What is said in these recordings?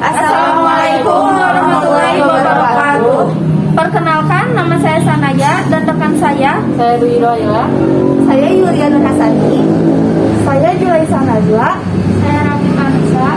Assalamualaikum warahmatullahi wabarakatuh. Perkenalkan, nama saya Sanaya dan rekan saya Dwi Royla. Saya Yulia Nur Hasani. Saya Julaisa Najwa. Saya Raffi Kanisa.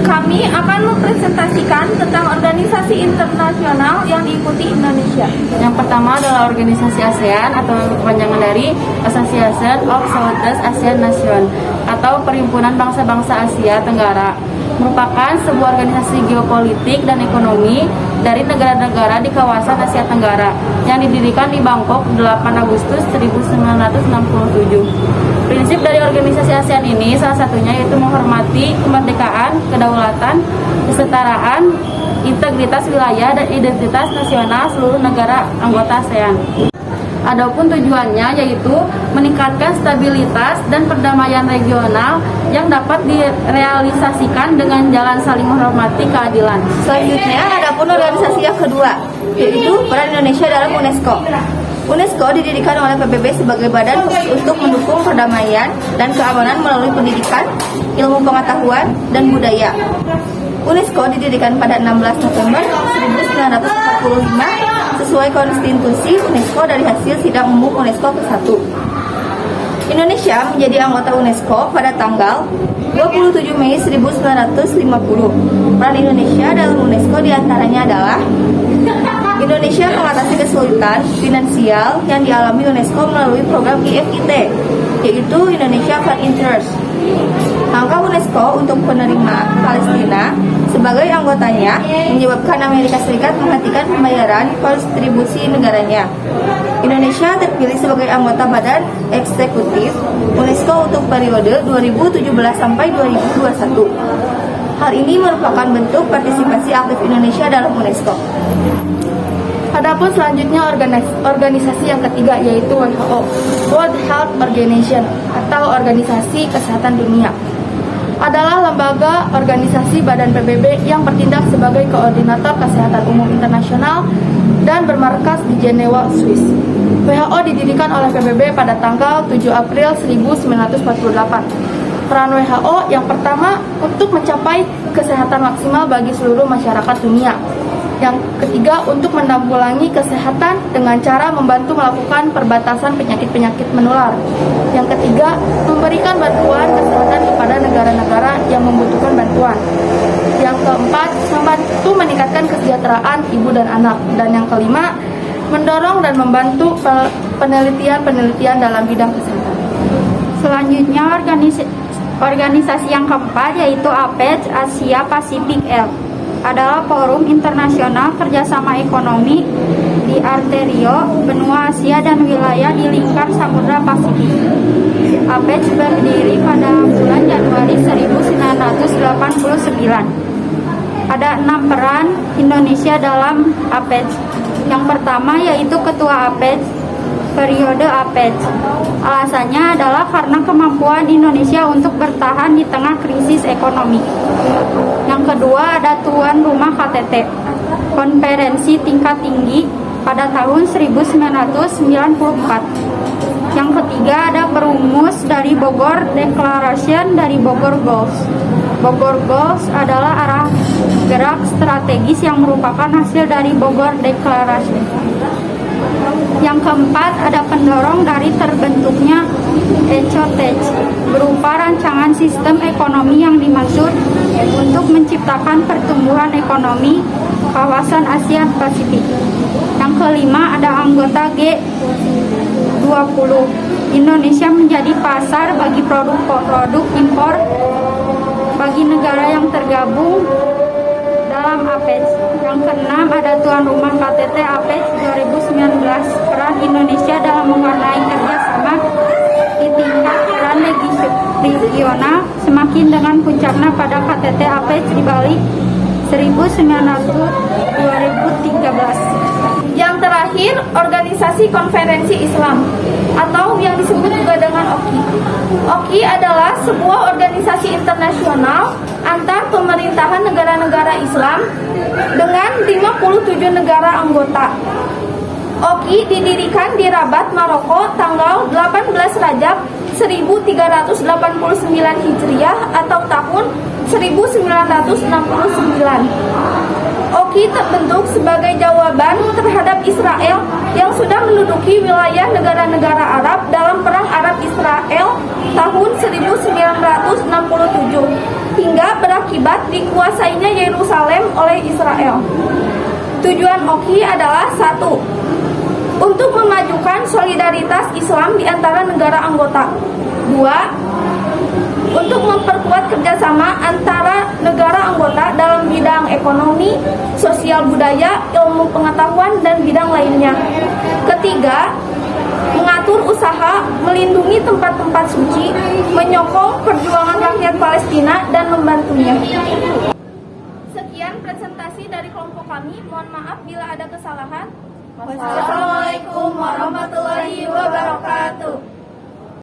Kami akan mempresentasikan tentang organisasi internasional yang diikuti Indonesia. Yang pertama adalah organisasi ASEAN atau kepanjangan dari Association of Southeast Asian Nations atau Perhimpunan Bangsa-Bangsa Asia Tenggara. Merupakan sebuah organisasi geopolitik dan ekonomi dari negara-negara di kawasan Asia Tenggara yang didirikan di Bangkok 8 Agustus 1967. Prinsip dari organisasi ASEAN ini salah satunya yaitu menghormati kemerdekaan, kedaulatan, kesetaraan, integritas wilayah dan identitas nasional seluruh negara anggota ASEAN. Adapun tujuannya yaitu meningkatkan stabilitas dan perdamaian regional yang dapat direalisasikan dengan jalan saling menghormati keadilan. Selanjutnya, adapun organisasi yang kedua, yaitu peran Indonesia dalam UNESCO. UNESCO didirikan oleh PBB sebagai badan khusus untuk mendukung perdamaian dan keamanan melalui pendidikan, ilmu pengetahuan, dan budaya. UNESCO didirikan pada 16 November 1945 sesuai konstitusi UNESCO dari hasil sidang umum UNESCO ke-1. Indonesia menjadi anggota UNESCO pada tanggal 27 Mei 1950. Peran Indonesia dalam UNESCO diantaranya adalah Indonesia mengatasi kesulitan finansial yang dialami UNESCO melalui program IFIT, yaitu Indonesia Fund Interest. Langkah UNESCO untuk penerima Palestina sebagai anggotanya menyebabkan Amerika Serikat menghentikan pembayaran kontribusi negaranya. Indonesia terpilih sebagai anggota Badan Eksekutif UNESCO untuk periode 2017 sampai 2021. Hal ini merupakan bentuk partisipasi aktif Indonesia dalam UNESCO. Adapun selanjutnya organisasi yang ketiga yaitu WHO, World Health Organization atau Organisasi Kesehatan Dunia. Adalah lembaga organisasi badan PBB yang bertindak sebagai koordinator kesehatan umum internasional dan bermarkas di Jenewa, Swiss. WHO didirikan oleh PBB pada tanggal 7 April 1948. Peran WHO yang pertama untuk mencapai kesehatan maksimal bagi seluruh masyarakat dunia. Yang ketiga, untuk menanggulangi kesehatan dengan cara membantu melakukan perbatasan penyakit-penyakit menular. Yang ketiga, memberikan bantuan kesehatan kepada negara-negara yang membutuhkan bantuan. Yang keempat, membantu meningkatkan kesejahteraan ibu dan anak. Dan yang kelima, mendorong dan membantu penelitian-penelitian dalam bidang kesehatan. Selanjutnya, organisasi yang keempat yaitu APEC, Asia Pasifik L. Adalah forum internasional kerjasama ekonomi di arterio, benua Asia dan wilayah di lingkar Samudra Pasifik. APEC berdiri pada bulan Januari 1989. Ada 6 peran Indonesia dalam APEC. Yang pertama yaitu Ketua APEC, periode APEC. Alasannya adalah karena kemampuan Indonesia untuk bertahan di tengah krisis ekonomi. Yang kedua ada tuan rumah KTT, konferensi tingkat tinggi pada tahun 1994. Yang ketiga ada perumus dari Bogor Declaration dari Bogor Goals. Bogor Goals adalah arah gerak strategis yang merupakan hasil dari Bogor Declaration. Yang keempat ada pendorong dari terbentuknya ECOTEC berupa rancangan sistem ekonomi yang dimaksud untuk menciptakan pertumbuhan ekonomi kawasan Asia Pasifik. Yang kelima ada anggota G20. Indonesia menjadi pasar bagi produk-produk impor bagi negara yang tergabung dalam APEC. Yang keenam ada tuan rumah KTT APEC 2019. Peran Indonesia dalam mewarnai kerjasama di tingkat peran regional semakin dengan puncaknya pada KTT APEC di Bali 2013. Yang terakhir, Organisasi Konferensi Islam atau yang disebut juga dengan OKI. OKI adalah sebuah organisasi internasional antar pemerintahan negara-negara Islam dengan 57 negara anggota. OKI didirikan di Rabat, Maroko tanggal 18 Rajab 1389 Hijriah atau tahun 1969. Oki terbentuk sebagai jawaban terhadap Israel yang sudah menduduki wilayah negara-negara Arab dalam Perang Arab-Israel tahun 1967 hingga berakibat dikuasainya Yerusalem oleh Israel. Tujuan Oki adalah 1. Untuk memajukan solidaritas Islam di antara negara anggota. 2. Untuk memperkuat kerjasama antara negara anggota dalam bidang ekonomi, sosial budaya, ilmu pengetahuan, dan bidang lainnya. Ketiga, mengatur usaha, melindungi tempat-tempat suci, menyokong perjuangan rakyat Palestina, dan membantunya. Sekian presentasi dari kelompok kami. Mohon maaf bila ada kesalahan. Wassalamualaikum warahmatullahi wabarakatuh.